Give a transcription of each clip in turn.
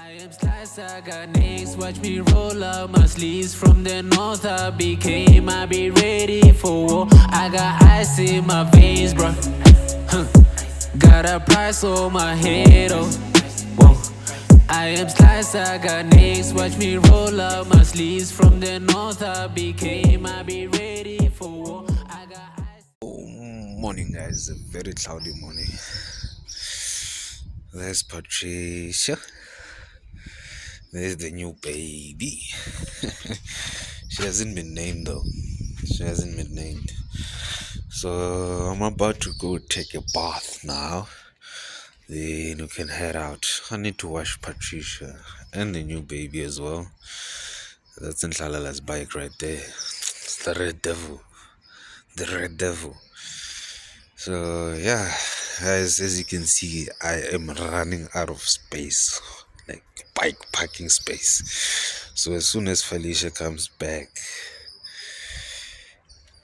I am sliced, I got nicks, watch me roll up my sleeves. From the north I be ready for war. I got ice in my veins, bro. Got a price on my head, oh. Whoa. I am sliced, I got nicks, watch me roll up my sleeves. From the north I be ready for war. I got ice. Morning, guys. A very cloudy morning. There's Patricia. There's the new baby. She hasn't been named though. She hasn't been named. So I'm about to go take a bath now. Then we can head out. I need to wash Patricia and the new baby as well. That's Nhlala's bike right there. It's the Red Devil. The Red Devil. So yeah, guys, as you can see, I am running out of space, like bike parking space. So as soon as Felicia comes back,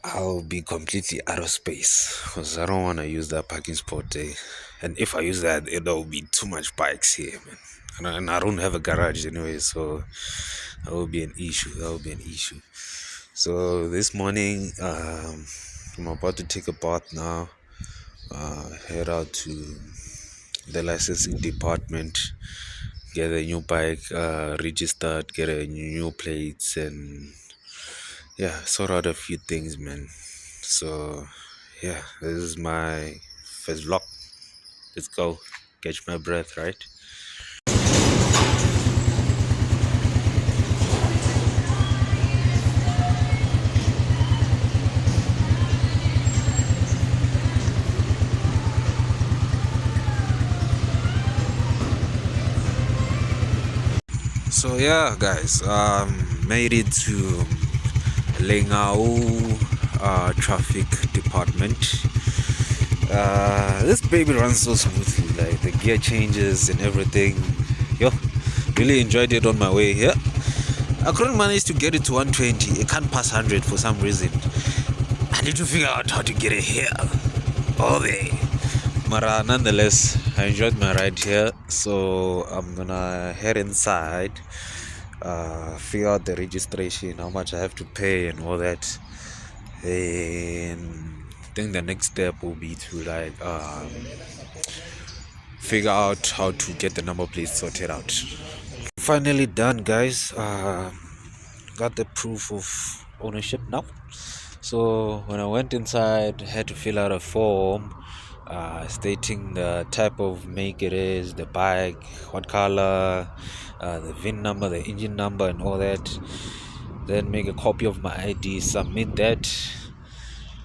I'll be completely out of space because I don't want to use that parking spot there. And if I use that, it'll be too much bikes here, man. And I don't have a garage anyway, so that will be an issue. That will be an issue. So this morning, I'm about to take a bath now. Head out to the licensing department, get a new bike registered, get a new plates, and yeah, sort out a few things, man. So yeah, this is my first vlog. Let's go catch my breath, right? So yeah, guys, made it to Lengau traffic department. This baby runs so smoothly, like the gear changes and everything. Yo, really enjoyed it on my way here. I couldn't manage to get it to 120. It can't pass 100 for some reason. I need to figure out how to get it here. All day. But nonetheless, I enjoyed my ride here. So I'm gonna head inside, figure out the registration, how much I have to pay and all that. And I think the next step will be to figure out how to get the number plate sorted out. Finally done, guys. Got the proof of ownership now. So when I went inside, I had to fill out a form stating the type of make it is, the bike, what color, the VIN number, the engine number, and all that. Then make a copy of my ID, submit that,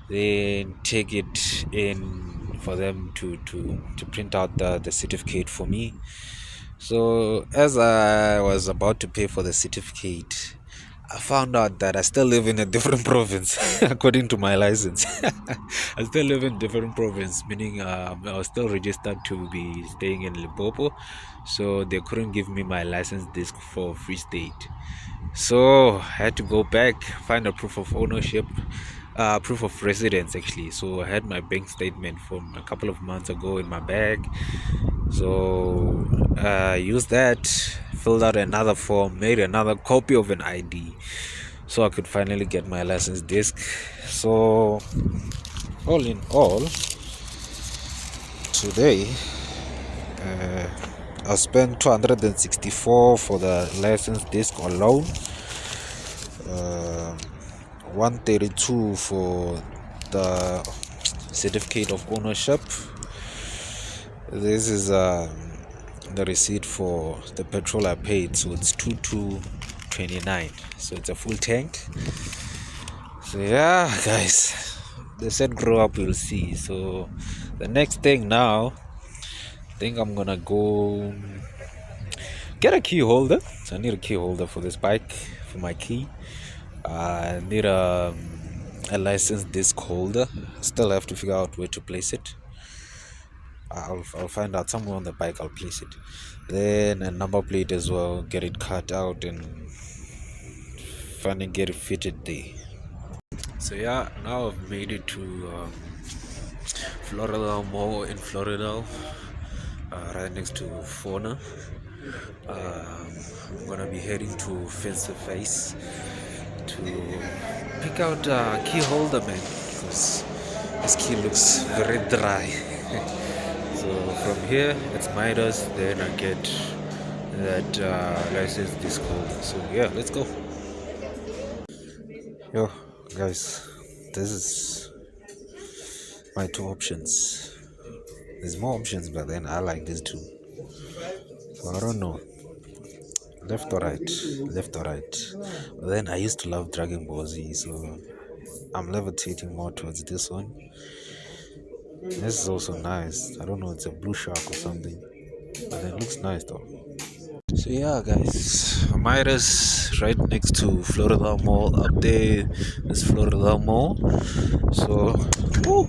then take it in for them to print out the certificate for me. So as I was about to pay for the certificate, I found out that I still live in a different province according to my license. I still live in different province, meaning I was still registered to be staying in Limpopo, so they couldn't give me my license disc for Free State. So I had to go back, find a proof of ownership, proof of residence actually. So I had my bank statement from a couple of months ago in my bag. So I used that, filled out another form, made another copy of an ID, so I could finally get my license disc. So all in all, today I spent 264 for the license disc alone, 132 for the certificate of ownership. This is the receipt for the petrol I paid, so it's 2229, so it's a full tank. So yeah, guys, they said grow up, we'll see. So the next thing now, I think I'm gonna go get a key holder. So I need a key holder for this bike, for my key. I need a license disc holder. Still have to figure out where to place it. I'll find out somewhere on the bike. I'll place it. Then a number plate as well. Get it cut out and finally get it fitted there. So yeah, now I've made it to Florida Mall in Florida, right next to Fauna. I'm gonna be heading to Fence to Face to pick out key holder, man, because this key looks very dry. So from here it's Midas, then I get that license disc holder. So yeah, let's go. Yo, guys, this is my two options. There's more options, but then I like these two. So I don't know, left or right, left or right. But then I used to love Dragon Ball Z, so I'm levitating more towards this one. This is also nice. I don't know, it's a blue shark or something, but it looks nice though. So yeah, guys, Midas right next to Florida Mall. Up there is Florida Mall. So, woo,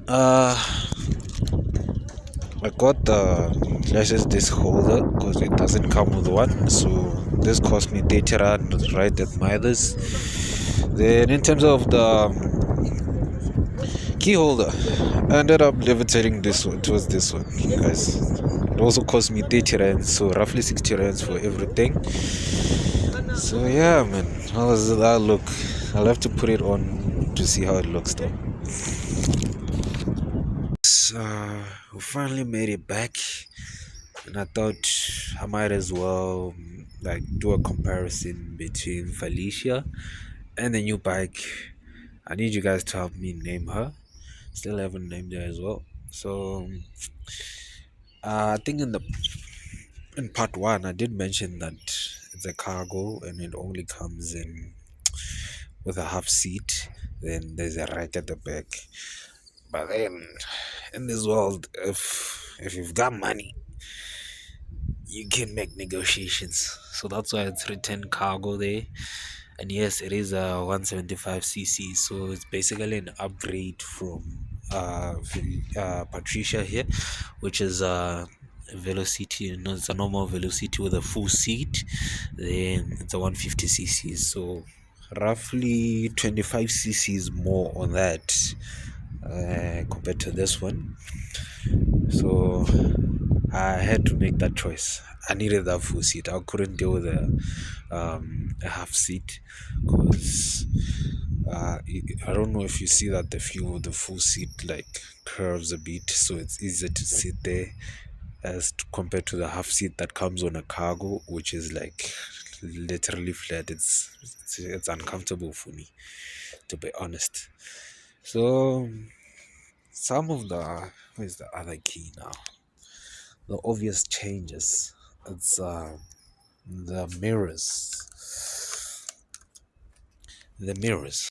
uh, I got the license disc holder because it doesn't come with one. So this cost me 30 rand right at Midas. Then in terms of the key holder, I ended up levitating this one towards this one, guys. It also cost me 30 rand, so roughly 60 rands for everything. So yeah, man, how does that look? I'll have to put it on to see how it looks though. We finally made it back, and I thought I might as well like do a comparison between Felicia and the new bike. I need you guys to help me name her. Still haven't named her as well. So I think in part one I did mention that it's a cargo and it only comes in with a half seat. Then there's a rack at the back. But then in this world, if you've got money, you can make negotiations. So that's why it's written cargo there. And yes, it is a 175cc, so it's basically an upgrade from Patricia here, which is Velocity. No, it's a normal Velocity with a full seat. Then it's a 150cc, so roughly 25cc more on that compared to this one. So I had to make that choice. I needed that full seat. I couldn't deal with a half seat because I don't know if you see that the full seat like curves a bit, so it's easier to sit there compared to the half seat that comes on a cargo, which is like literally flat. It's uncomfortable for me, to be honest. So some of the where's the other key now? The obvious changes. It's the mirrors. The mirrors.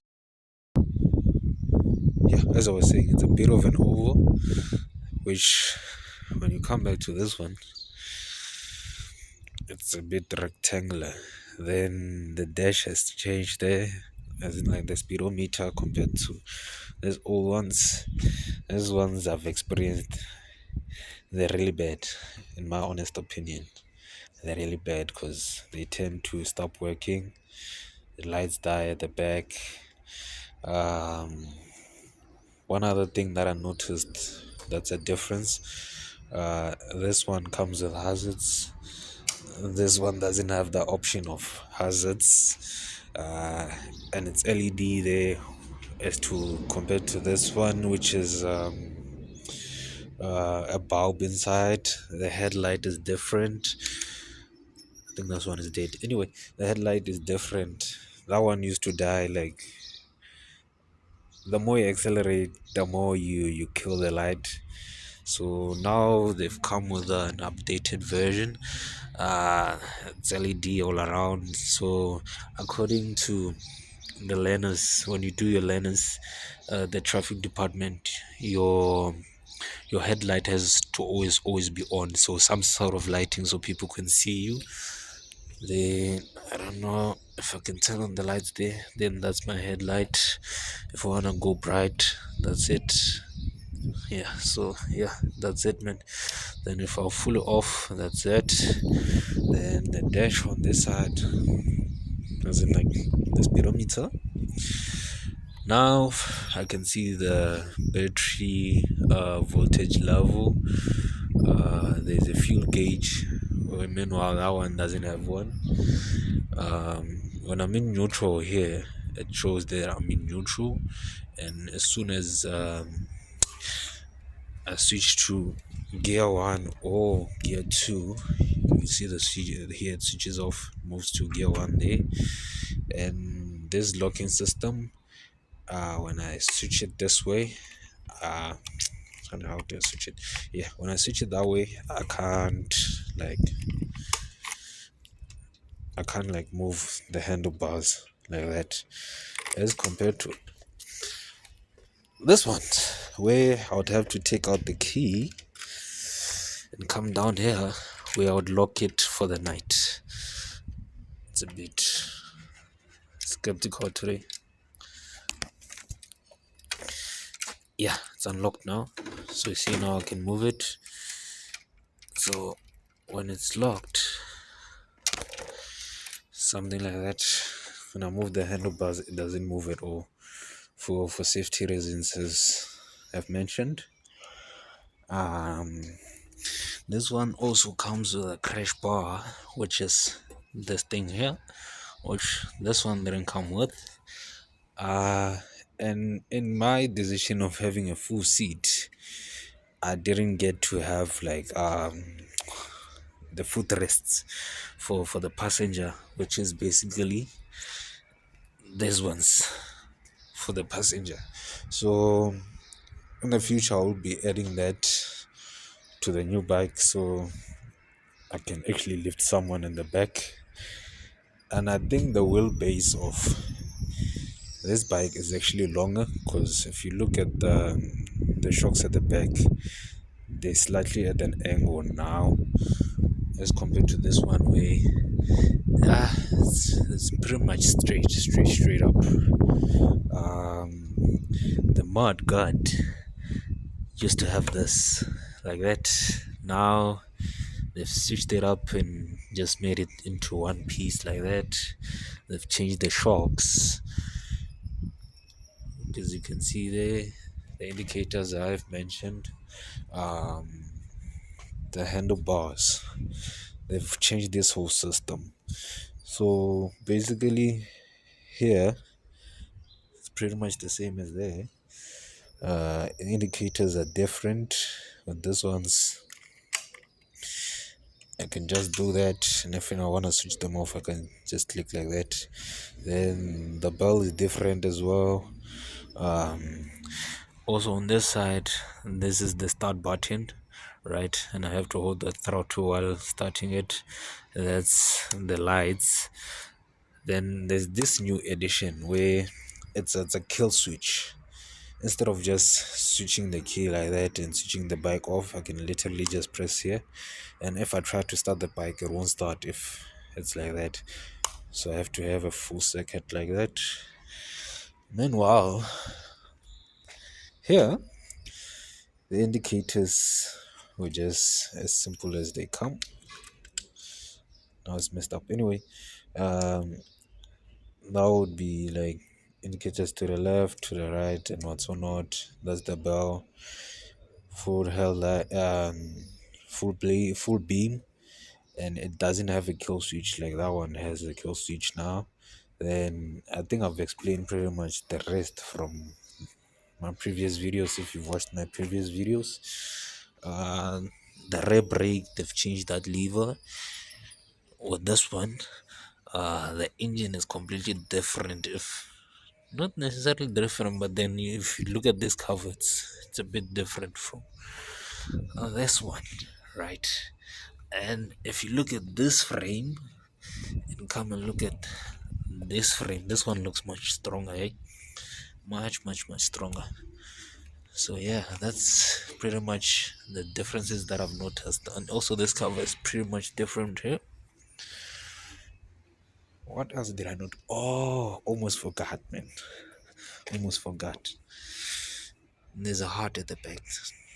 Yeah, as I was saying, it's a bit of an oval, which when you come back to this one, it's a bit rectangular. Then the dash has changed there, as in like the speedometer compared to these old ones. These ones I've experienced, they're really bad, in my honest opinion. They're really bad because they tend to stop working. The lights die at the back. One other thing that I noticed that's a difference. This one comes with hazards. This one doesn't have the option of hazards, and it's LED there, as to compared to this one, which is a bulb inside. The headlight is different. I think this one is dead. Anyway, the headlight is different. That one used to die like the more you accelerate, the more you kill the light. So now they've come with an updated version. It's LED all around. So according to the learners, when you do your learners, the traffic department, your headlight has to always be on, so some sort of lighting so people can see you. Then I don't know if I can turn on the lights there. Then that's my headlight. If I wanna go bright, that's it. Yeah, so yeah, that's it, man. Then if I'll fully off, that's it. Then the dash on this side, as in like the speedometer. Now I can see the battery voltage level. There's a fuel gauge meanwhile that one doesn't have one. When I'm in neutral here, it shows that I'm in neutral, and as soon as I switch to gear 1 or gear 2, you see the switch here, it switches off, moves to gear 1 there. And this locking system, when I switch it this way, I don't know how to switch it. Yeah, when I switch it that way, like I can't like move the handlebars like that, as compared to this one, where I would have to take out the key and come down here, where I would lock it for the night. It's a bit skeptical today. Yeah, it's unlocked now, so you see now I can move it. So when it's locked, something like that, when I move the handlebars, it doesn't move at all, for safety reasons, as I've mentioned. This one also comes with a crash bar, which is this thing here, which this one didn't come with. And in my decision of having a full seat, I didn't get to have like the footrests for the passenger, which is basically these ones for the passenger. So in the future, I will be adding that to the new bike, so I can actually lift someone in the back. And I think the wheelbase of this bike is actually longer, because if you look at the shocks at the back, they're slightly at an angle now, as compared to this one where it's pretty much straight up. The mud guard used to have this like that. Now they've switched it up and just made it into one piece like that. They've changed the shocks, as you can see there, the indicators I've mentioned, the handlebars, they've changed this whole system. So basically here it's pretty much the same as there. Indicators are different, but this one's, I can just do that, and if I want to switch them off, I can just click like that. Then the bell is different as well. Also on this side, this is the start button, right? And I have to hold the throttle while starting it. That's the lights. Then there's this new edition where it's a kill switch. Instead of just switching the key like that and switching the bike off, I can literally just press here, and if I try to start the bike, it won't start if it's like that. So I have to have a full circuit like that. Meanwhile, here the indicators were just as simple as they come. Now it's messed up. Anyway, that would be like indicators to the left, to the right, and what's or not. That's the bell. Full headlight, full beam, and it doesn't have a kill switch like that one has a kill switch now. Then I think I've explained pretty much the rest from my previous videos. If you've watched my previous videos, the rear brake, they've changed that lever. With this one, the engine is completely different. If not necessarily different, but then if you look at this cover, it's a bit different from this one, right? And if you look at this frame and come and look at this frame, this one looks much stronger, eh? Much stronger. So yeah, that's pretty much the differences that I've noticed. And also this cover is pretty much different here. What else did I not? Oh, almost forgot, man. Almost forgot. There's a heart at the back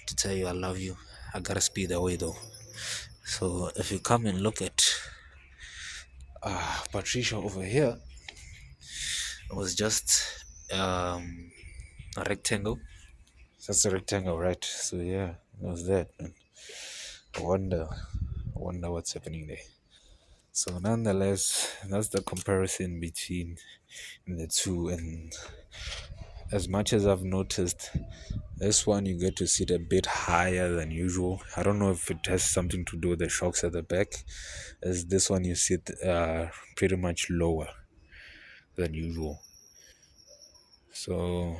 to tell you I love you. I gotta speed away though. So if you come and look at Patricia over here, it was just a rectangle. That's a rectangle, right? So yeah, it was that, man. I wonder I wonder what's happening there. So nonetheless, that's the comparison between the two. And as much as I've noticed, this one you get to sit a bit higher than usual. I don't know if it has something to do with the shocks at the back, as this one you sit pretty much lower than usual. So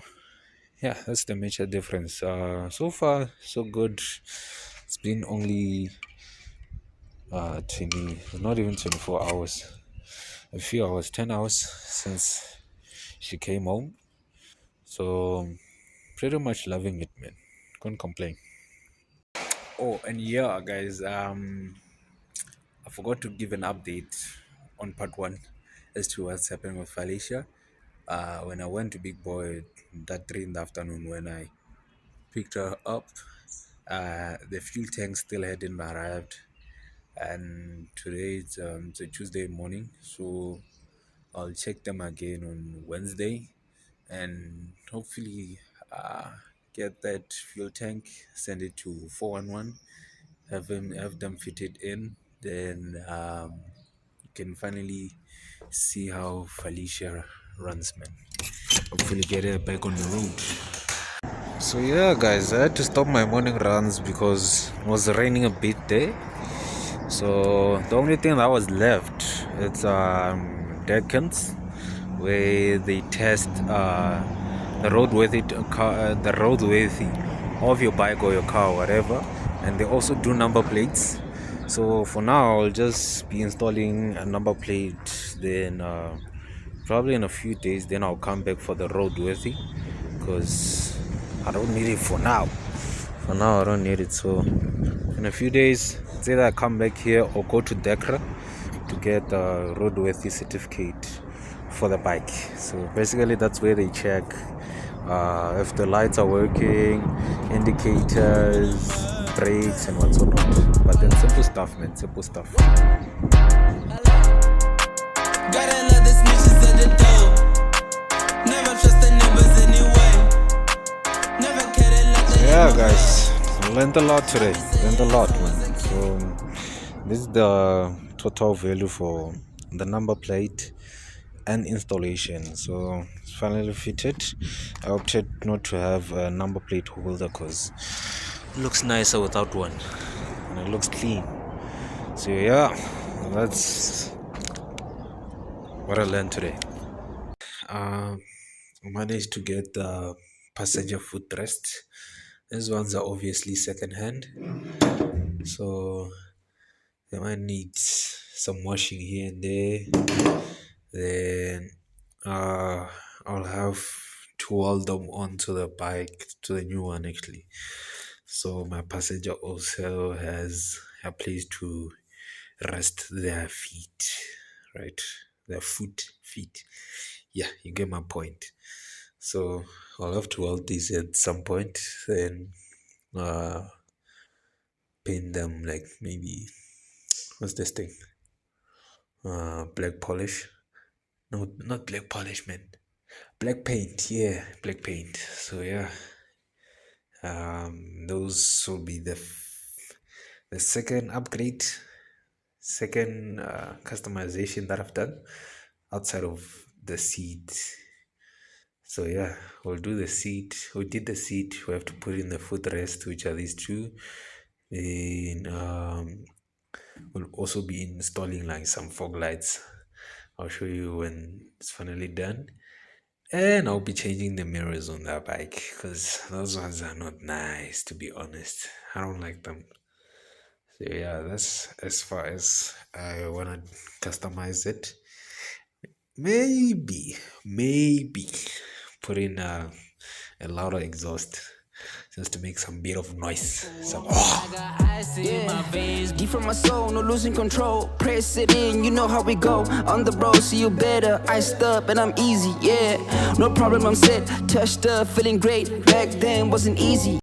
yeah, that's the major difference. So far so good. It's been only 20, not even 24 hours, a few hours, 10 hours since she came home. So pretty much loving it, man. Can't complain. Oh, and yeah, guys, I forgot to give an update on part one as to what's happening with Felicia. When I went to Big Boy that 3 in the afternoon, when I picked her up, the fuel tank still hadn't arrived, and today it's a Tuesday morning, so I'll check them again on Wednesday, and hopefully get that fuel tank, send it to 411, have them fitted in, then you can finally see how Felicia runs, man. Hopefully get her back on the road. So yeah, guys, I had to stop my morning runs because it was raining a bit there. So the only thing that was left, it's Deckens, where they test the roadworthy of your bike or your car or whatever, and they also do number plates. So for now, I'll just be installing a number plate. Then probably in a few days, then I'll come back for the roadworthy, because I don't need it for now. For now, I don't need it. So in a few days, it's either I come back here or go to Dekra to get the roadworthy certificate for the bike. So basically, that's where they check if the lights are working, indicators, brakes, and what's not. But then simple stuff, man. Simple stuff. Gotta love the snitches at the door. Never trust the neighbors anyway. Never cared like the Yeah, guys, learned a lot today. Learned a lot, man. So this is the total value for the number plate and installation. So it's finally fitted. I opted not to have a number plate holder because it looks nicer without one, and it looks clean. So yeah, that's what I learned today. I managed to get the passenger footrest. These ones are obviously second hand, so they might need some washing here and there. Then I'll have to weld them onto the bike, to the new one actually. So my passenger also has a place to rest their feet, right? Their feet. Yeah, you get my point. So I'll have to weld these at some point, then paint them, like maybe, what's this thing? Black polish. No, not black polish, man. Black paint. Yeah, black paint. So yeah, those will be the second upgrade, second customization that I've done outside of the seat. So yeah, we'll do the seat. We did the seat. We have to put in the footrest, which are these two. Then we'll also be installing like some fog lights. I'll show you when it's finally done. And I'll be changing the mirrors on that bike because those ones are not nice, to be honest. I don't like them. So yeah, that's as far as I wanna customize it. Maybe put in a louder exhaust just to make some bit of noise. Some Deep from my soul, no losing control. Press it in, you know how we go. On the road, see you better. Iced up and I'm easy, yeah. No problem, I'm set. Touched up, feeling great. Back then wasn't easy.